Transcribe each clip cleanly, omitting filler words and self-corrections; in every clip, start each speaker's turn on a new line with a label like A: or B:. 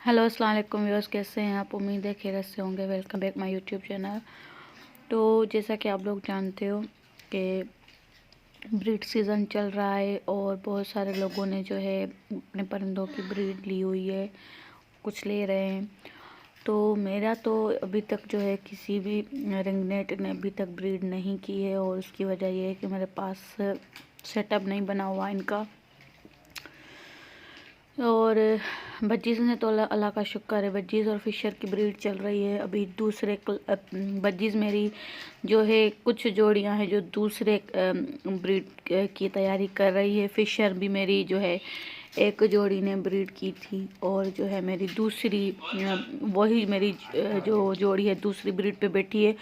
A: Hello अस्सलाम वालेकुम viewers, कैसे हैं आप? उम्मीद है खैरियत से होंगे। Welcome back my YouTube channel. तो जैसा कि आप लोग जानते हो कि ब्रीड सीज़न चल रहा है और बहुत सारे लोगों ने जो है अपने परिंदों की ब्रीड ली हुई है, कुछ ले रहे हैं। तो मेरा तो अभी तक जो है किसी भी रिंगनेट ने अभी तक ब्रीड नहीं की है, और उसकी वजह ये है कि मेरे पास सेटअप नहीं बना हुआ इनका। और बज्जीज़ ने तो अल्लाह का शुक्र है, बज्जीज़ और फिशर की ब्रीड चल रही है। अभी दूसरे बज्जीज़ मेरी जो है कुछ जोड़ियां हैं जो दूसरे ब्रीड की तैयारी कर रही है। फिशर भी मेरी जो है एक जोड़ी ने ब्रीड की थी, और जो है मेरी दूसरी वही मेरी जो जोड़ी है दूसरी ब्रीड पे बैठी है।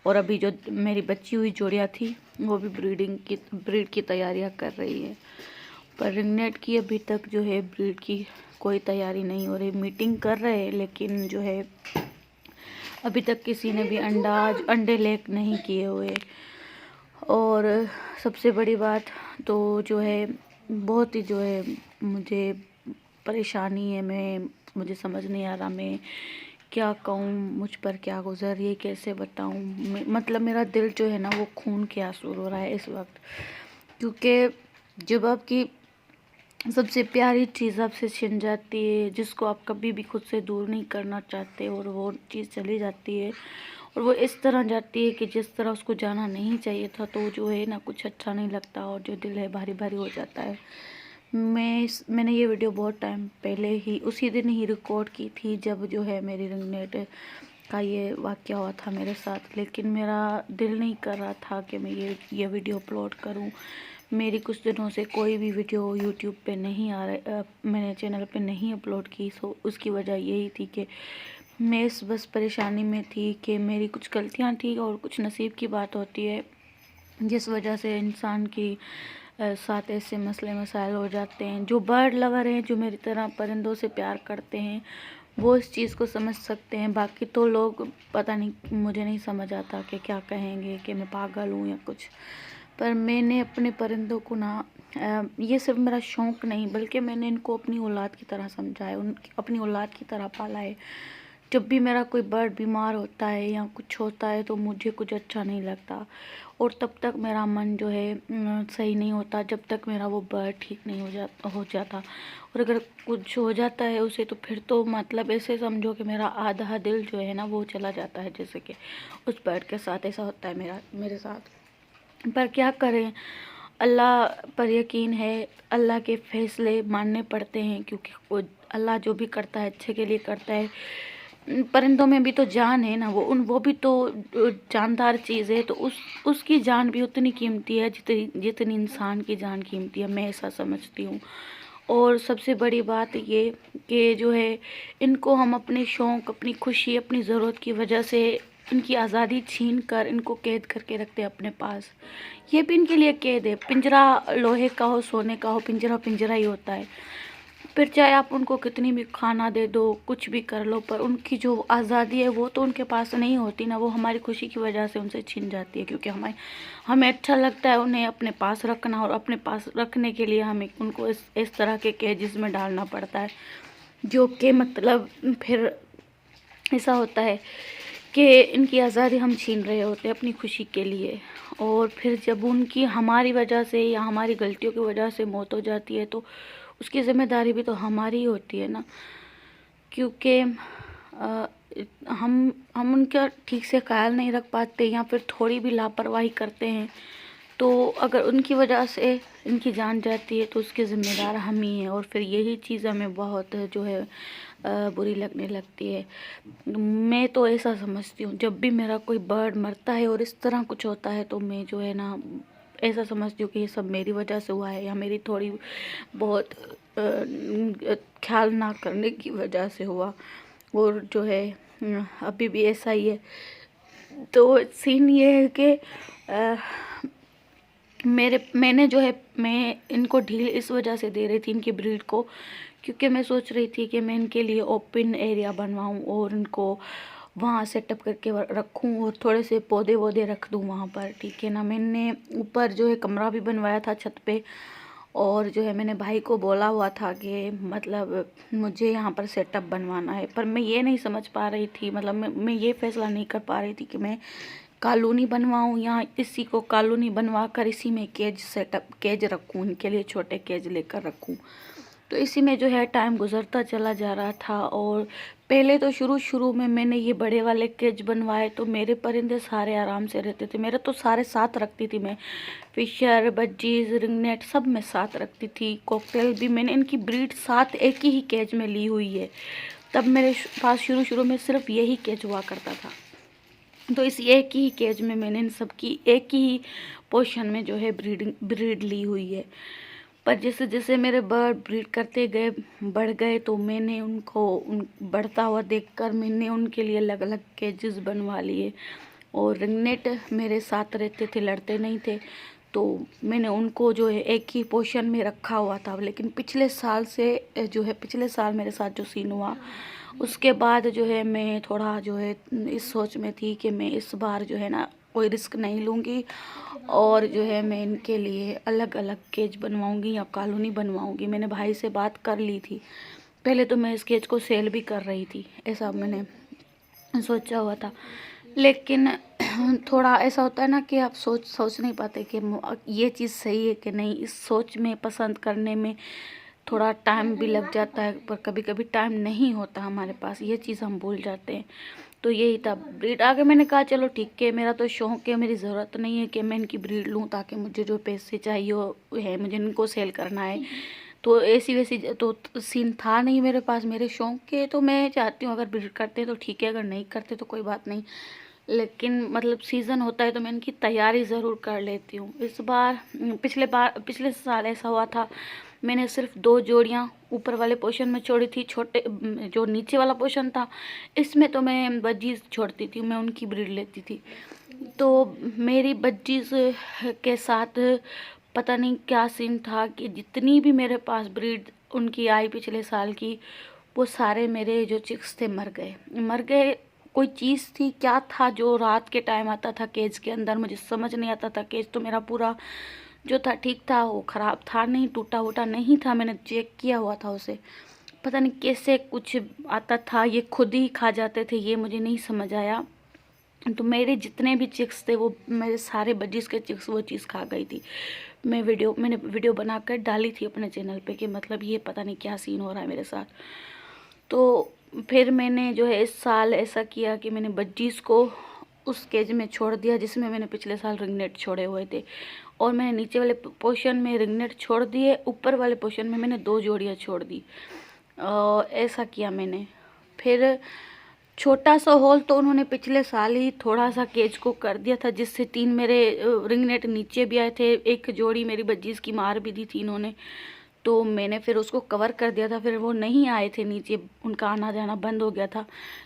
A: और अभी जो मेरी बची हुई जोड़ियाँ थी वो भी ब्रीड की तैयारियाँ कर रही है। पर रिंगनेट की अभी तक जो है ब्रीड की कोई तैयारी नहीं हो रही। मीटिंग कर रहे हैं लेकिन जो है अभी तक किसी ने भी अंडे लेक नहीं किए हुए। और सबसे बड़ी बात तो जो है बहुत ही जो है मुझे परेशानी है। मुझे समझ नहीं आ रहा मैं क्या कहूँ, मुझ पर क्या गुजर रही है, कैसे बताऊँ। मतलब मेरा दिल जो है ना वो खून के आंसू रो रहा है इस वक्त, क्योंकि जब आपकी सबसे प्यारी चीज़ आपसे छिन जाती है, जिसको आप कभी भी खुद से दूर नहीं करना चाहते, और वो चीज़ चली जाती है और वो इस तरह जाती है कि जिस तरह उसको जाना नहीं चाहिए था, तो जो है ना कुछ अच्छा नहीं लगता और जो दिल है भारी भारी हो जाता है। मैंने ये वीडियो बहुत टाइम पहले ही उसी दिन ही रिकॉर्ड की थी जब जो है मेरी रिंगनेट का ये वाक़या हुआ था मेरे साथ, लेकिन मेरा दिल नहीं कर रहा था कि मैं ये वीडियो अपलोड करूं। मेरी कुछ दिनों से कोई भी वीडियो यूट्यूब पे नहीं आ रहा, मैंने चैनल पे नहीं अपलोड की। सो उसकी वजह यही थी कि मैं बस परेशानी में थी कि मेरी कुछ गलतियां थी और कुछ नसीब की बात होती है जिस वजह से इंसान की साथ ऐसे मसले मसाइल हो जाते हैं। जो बर्ड लवर हैं, जो मेरी तरह परिंदों से प्यार करते हैं, वो इस चीज़ को समझ सकते हैं। बाकी तो लोग पता नहीं, मुझे नहीं समझ आता कि क्या कहेंगे कि मैं पागल हूँ या कुछ। पर मैंने अपने परिंदों को ना ये सिर्फ मेरा शौक़ नहीं बल्कि मैंने इनको अपनी औलाद की तरह समझा है, अपनी औलाद की तरह पाला है। जब भी मेरा कोई बर्ड बीमार होता है या कुछ होता है तो मुझे कुछ अच्छा नहीं लगता, और तब तक मेरा मन जो है सही नहीं होता जब तक मेरा वो बर्ड ठीक नहीं हो जाता। और अगर कुछ हो जाता है उसे तो फिर तो मतलब ऐसे समझो कि मेरा आधा दिल जो है ना वो चला जाता है, जैसे कि उस बर्ड के साथ ऐसा होता है मेरे साथ। पर क्या करें, अल्लाह पर यकीन है, अल्लाह के फैसले मानने पड़ते हैं, क्योंकि वो अल्लाह जो भी करता है अच्छे के लिए करता है। परिंदों में भी तो जान है ना, वो भी तो जानदार चीज़ है, तो उसकी जान भी उतनी कीमती है जितनी इंसान की जान कीमती है, मैं ऐसा समझती हूँ। और सबसे बड़ी बात ये कि जो है इनको हम अपने शौक़, अपनी खुशी, अपनी ज़रूरत की वजह से इनकी आज़ादी छीन कर इनको कैद करके रखते हैं अपने पास। ये भी इनके लिए कैद है। पिंजरा लोहे का हो, सोने का हो, पिंजरा पिंजरा ही होता है। फिर चाहे आप उनको कितनी भी खाना दे दो, कुछ भी कर लो, पर उनकी जो आज़ादी है वो तो उनके पास नहीं होती ना। वो हमारी खुशी की वजह से उनसे छिन जाती है, क्योंकि हमें अच्छा लगता है उन्हें अपने पास रखना, और अपने पास रखने के लिए हमें उनको इस तरह के केजेस में डालना पड़ता है, जो कि मतलब फिर ऐसा होता है कि इनकी आज़ादी हम छीन रहे होते हैं अपनी खुशी के लिए। और फिर जब उनकी हमारी वजह से या हमारी गलतियों की वजह से मौत हो जाती है तो उसकी ज़िम्मेदारी भी तो हमारी ही होती है ना, क्योंकि अ, हम उनका ठीक से ख्याल नहीं रख पाते या फिर थोड़ी भी लापरवाही करते हैं, तो अगर उनकी वजह से इनकी जान जाती है तो उसके ज़िम्मेदार हम ही हैं। और फिर यही चीज़ हमें बहुत जो है बुरी लगने लगती है। मैं तो ऐसा समझती हूँ, जब भी मेरा कोई बर्ड मरता है और इस तरह कुछ होता है तो मैं जो है ना ऐसा समझती हूँ कि ये सब मेरी वजह से हुआ है, या मेरी थोड़ी बहुत ख्याल ना करने की वजह से हुआ। और जो है अभी भी ऐसा ही है। तो सीन ये है कि मैंने जो है मैं इनको ढील इस वजह से दे रही थी इनकी ब्रीड को, क्योंकि मैं सोच रही थी कि मैं इनके लिए ओपन एरिया बनवाऊं और इनको वहाँ सेटअप करके रखूं, और थोड़े से पौधे वौधे रख दूं वहाँ पर, ठीक है ना। मैंने ऊपर जो है कमरा भी बनवाया था छत पे, और जो है मैंने भाई को बोला हुआ था कि मतलब मुझे यहाँ पर सेटअप बनवाना है, पर मैं ये नहीं समझ पा रही थी, मतलब मैं ये फैसला नहीं कर पा रही थी कि मैं कॉलोनी बनवाऊँ या इसी को कॉलोनी बनवा कर इसी में केज रखूँ, इनके लिए छोटे केज लेकर रखूँ। तो इसी में जो है टाइम गुजरता चला जा रहा था। और पहले तो शुरू में मैंने ये बड़े वाले केज बनवाए तो मेरे परिंदे सारे आराम से रहते थे। मेरा तो सारे साथ रखती थी मैं, फिशर, बज्जीज, रिंगनेट सब मैं साथ रखती थी। कॉकटेल भी मैंने इनकी ब्रीड साथ एक ही केज में ली हुई है। तब मेरे पास शुरू में सिर्फ यही केज हुआ करता था। तो इस एक ही केज में मैंने इन सब की एक ही पोर्शन में जो है ब्रीड ली हुई है। पर जैसे जैसे मेरे बर्ड ब्रीड करते गए, बढ़ गए, तो मैंने बढ़ता हुआ देखकर मैंने उनके लिए अलग अलग केजेस बनवा लिए। और रिंगनेट मेरे साथ रहते थे, लड़ते नहीं थे, तो मैंने उनको जो है एक ही पोर्शन में रखा हुआ था। लेकिन पिछले साल मेरे साथ जो सीन हुआ, उसके बाद जो है मैं थोड़ा जो है इस सोच में थी कि मैं इस बार जो है ना कोई रिस्क नहीं लूँगी और जो है मैं इनके लिए अलग अलग केज बनवाऊँगी या कॉलोनी बनवाऊँगी। मैंने भाई से बात कर ली थी, पहले तो मैं इस केज को सेल भी कर रही थी, ऐसा मैंने सोचा हुआ था। लेकिन थोड़ा ऐसा होता है ना कि आप सोच नहीं पाते कि ये चीज़ सही है कि नहीं। इस सोच में, पसंद करने में थोड़ा टाइम भी लग जाता है, पर कभी कभी टाइम नहीं होता हमारे पास, ये चीज़ हम भूल जाते हैं। तो यही था ब्रीड। आगे मैंने कहा चलो ठीक है, मेरा तो शौक है, मेरी ज़रूरत नहीं है कि मैं इनकी ब्रीड लूँ ताकि मुझे जो पैसे चाहिए वो है, मुझे इनको सेल करना है। तो ऐसी वैसी तो सीन था नहीं मेरे पास, मेरे शौक के। तो मैं चाहती हूँ अगर ब्रीड करते हैं तो ठीक है, अगर नहीं करते तो कोई बात नहीं। लेकिन मतलब सीज़न होता है तो मैं इनकी तैयारी ज़रूर कर लेती हूँ। इस बार पिछले साल ऐसा हुआ था, मैंने सिर्फ 2 जोड़ियाँ ऊपर वाले पोर्शन में छोड़ी थी। छोटे जो नीचे वाला पोर्शन था, इसमें तो मैं बज्जीज छोड़ती थी, मैं उनकी ब्रीड लेती थी। तो मेरी बज्जीज के साथ पता नहीं क्या सीन था कि जितनी भी मेरे पास ब्रीड उनकी आई पिछले साल की, वो सारे मेरे जो चिक्स थे मर गए। कोई चीज़ थी, क्या था जो रात के टाइम आता था केज के अंदर, मुझे समझ नहीं आता था। केज तो मेरा पूरा जो था ठीक था, वो ख़राब था नहीं, टूटा वूटा नहीं था, मैंने चेक किया हुआ था उसे। पता नहीं कैसे कुछ आता था, ये खुद ही खा जाते थे, ये मुझे नहीं समझ आया। तो मेरे जितने भी चिक्स थे, वो मेरे सारे बजीज के चिक्स वो चीज़ खा गई थी। मैंने वीडियो बनाकर डाली थी अपने चैनल पे कि मतलब ये पता नहीं क्या सीन हो रहा है मेरे साथ। तो फिर मैंने जो है इस साल ऐसा किया कि मैंने बज्जीज को उस केज में छोड़ दिया जिसमें मैंने पिछले साल रिंगनेट छोड़े हुए थे। और मैंने नीचे वाले पोर्शन में रिंगनेट छोड़ दिए, ऊपर वाले पोर्शन में मैंने 2 जोड़ियाँ छोड़ दी। ऐसा किया मैंने। फिर छोटा सा होल तो उन्होंने पिछले साल ही थोड़ा सा केज को कर दिया था, जिससे 3 मेरे रिंगनेट नीचे भी आए थे। एक जोड़ी मेरी बज्जीज की मार भी दी थी इन्होंने, तो मैंने फिर उसको कवर कर दिया था, फिर वो नहीं आए थे नीचे, उनका आना जाना बंद हो गया था।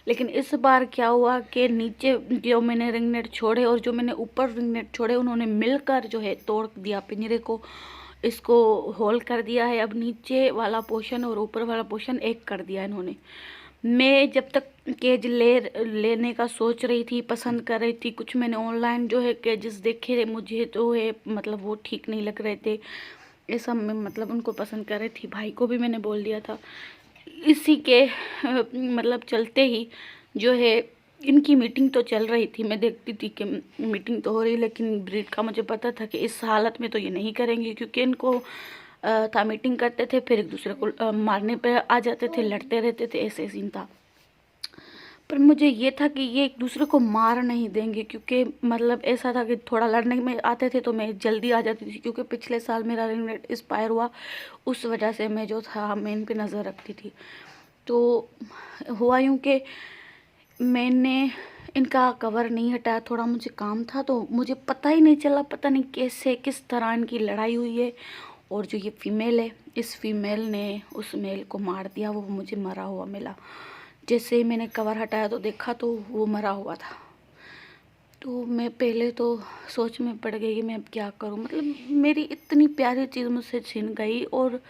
A: लेकिन इस बार क्या हुआ कि नीचे जो मैंने रिंगनेट छोड़े और जो मैंने ऊपर रिंगनेट छोड़े, उन्होंने मिलकर जो है तोड़ दिया पिंजरे को, इसको होल कर दिया है। अब नीचे वाला पोर्शन और ऊपर वाला पोर्शन एक कर दिया इन्होंने। मैं जब तक केज लेने का सोच रही थी, पसंद कर रही थी, कुछ मैंने ऑनलाइन जो है केजेस देखे, मुझे तो है मतलब वो ठीक नहीं लग रहे थे, ऐसा मैं मतलब उनको पसंद कर रही थी। भाई को भी मैंने बोल दिया था। इसी के मतलब चलते ही जो है इनकी मीटिंग तो चल रही थी, मैं देखती थी कि मीटिंग तो हो रही, लेकिन ब्रीड का मुझे पता था कि इस हालत में तो ये नहीं करेंगे, क्योंकि इनको था मीटिंग करते थे फिर एक दूसरे को मारने पे आ जाते थे, लड़ते रहते थे, ऐसे सीन था। पर मुझे ये था कि ये एक दूसरे को मार नहीं देंगे, क्योंकि मतलब ऐसा था कि थोड़ा लड़ने में आते थे तो मैं जल्दी आ जाती थी, क्योंकि पिछले साल मेरा रिंगनेट एक्सपायर हुआ, उस वजह से मैं जो था मैं इन पे नज़र रखती थी। तो हुआ यूँ कि मैंने इनका कवर नहीं हटाया, थोड़ा मुझे काम था, तो मुझे पता ही नहीं चला, पता नहीं कैसे किस तरह इनकी लड़ाई हुई है। और जो ये फीमेल है, इस फीमेल ने उस मेल को मार दिया, वो मुझे मरा हुआ मिला। जैसे ही मैंने कवर हटाया तो देखा तो वो मरा हुआ था। तो मैं पहले तो सोच में पड़ गई कि मैं अब क्या करूं, मतलब मेरी इतनी प्यारी चीज़ मुझसे छिन गई, और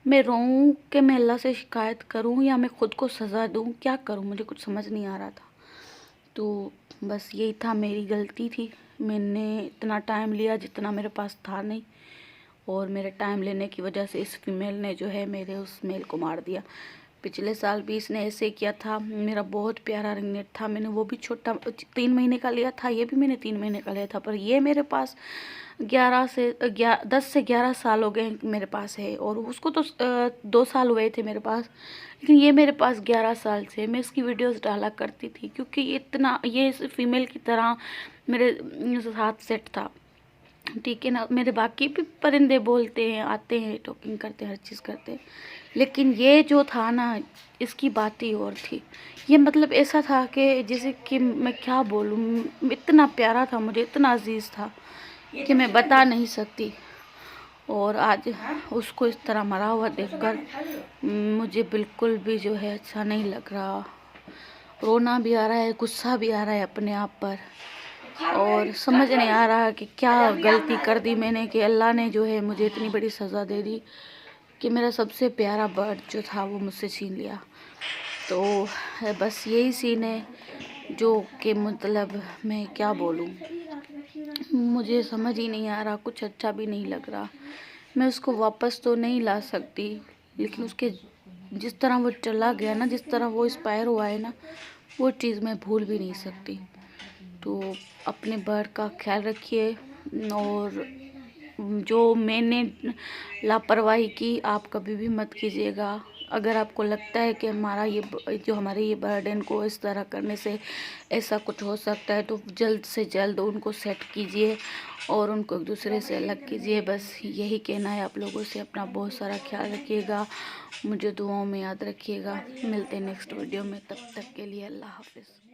A: मैं रोऊं कि मैं अल्लाह से शिकायत करूं या मैं खुद को सज़ा दूं, क्या करूं, मुझे कुछ समझ नहीं आ रहा था। तो बस यही था, मेरी गलती थी, मैंने इतना टाइम लिया जितना मेरे पास था नहीं, और मेरे टाइम लेने की वजह से इस फीमेल ने जो है मेरे उस मेल को मार दिया। पिछले साल भी इसने ऐसे किया था। मेरा बहुत प्यारा रिंगनेट था, मैंने वो भी छोटा 3 महीने का लिया था, ये भी मैंने 3 महीने का लिया था, पर ये मेरे पास 10 से 11 साल हो गए मेरे पास है। और उसको तो 2 साल हुए थे मेरे पास, लेकिन ये मेरे पास 11 साल से। मैं इसकी वीडियोस डाला करती थी क्योंकि ये इस फीमेल की तरह मेरे साथ सेट था, ठीक है ना। मेरे बाकी भी परिंदे बोलते हैं, आते हैं, टॉकिंग करते हैं, हर चीज़ करते हैं, लेकिन ये जो था ना, इसकी बात ही और थी। ये मतलब ऐसा था कि जैसे कि मैं क्या बोलूँ, इतना प्यारा था मुझे, इतना अजीज़ था कि मैं बता नहीं सकती। और आज उसको इस तरह मरा हुआ देखकर मुझे बिल्कुल भी जो है अच्छा नहीं लग रहा। रोना भी आ रहा है, गुस्सा भी आ रहा है अपने आप पर, और समझ नहीं आ रहा कि क्या गलती कर दी मैंने कि अल्लाह ने जो है मुझे इतनी बड़ी सज़ा दे दी कि मेरा सबसे प्यारा बर्ड जो था वो मुझसे छीन लिया। तो बस यही सीन है जो कि मतलब मैं क्या बोलूँ, मुझे समझ ही नहीं आ रहा, कुछ अच्छा भी नहीं लग रहा। मैं उसको वापस तो नहीं ला सकती, लेकिन उसके जिस तरह वो चला गया ना, जिस तरह वो एक्सपायर हुआ है ना, वो चीज़ मैं भूल भी नहीं सकती। तो अपने बर्ड का ख्याल रखिए, और जो मैंने लापरवाही की आप कभी भी मत कीजिएगा। अगर आपको लगता है कि हमारे ये बर्डन को इस तरह करने से ऐसा कुछ हो सकता है, तो जल्द से जल्द उनको सेट कीजिए और उनको एक दूसरे से अलग कीजिए। बस यही कहना है आप लोगों से। अपना बहुत सारा ख्याल रखिएगा, मुझे दुआओं में याद रखिएगा। मिलते हैं नेक्स्ट वीडियो में, तब तक के लिए अल्लाह हाफिज़।